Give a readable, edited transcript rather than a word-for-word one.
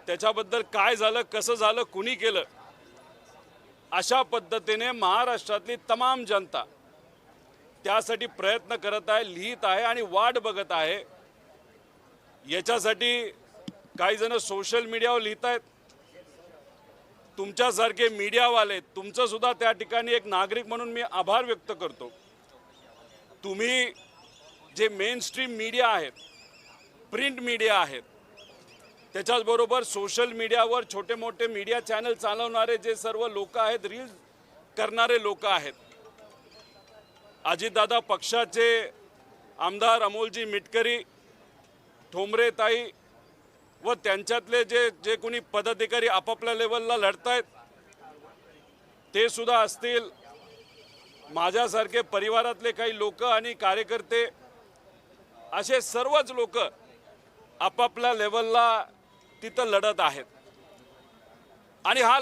त्याच्याबद्दल काय झालं, कसं झालं, कुणी केलं, अशा पद्धतीने महाराष्ट्रातली तमाम जनता त्यासाठी प्रयत्न करत आहे, लिहित आहे आणि वाट बघत आहे। याच्यासाठी काही जण सोशल मीडियावर लिहित आहेत। तुमच्यासारखे मीडियावाले, तुमचं सुद्धा त्या ठिकाणी एक नागरिक म्हणून मी आभार व्यक्त करतो। तुम्ही जे मेन स्ट्रीम मीडिया आहेत, प्रिंट मीडिया आहेत, त्याच्याचबरोबर सोशल मीडियावर छोटे मोठे मीडिया चॅनल चालवणारे जे सर्व लोक आहेत, रील्स करणारे लोक आहेत, अजितदादा पक्षाचे आमदार अमोलजी मिटकरी, ठोंबरे ताई व त्यांच्यातले जे कोणी पदाधिकारी आपापल्या लेवलला लढतायत ते सुद्धा असतील, माझ्यासारखे परिवारातले काही लोक आणि कार्यकर्ते, असे सर्वच लोक आपापल्या लेवलला तिथं लढत आहेत। आणि हा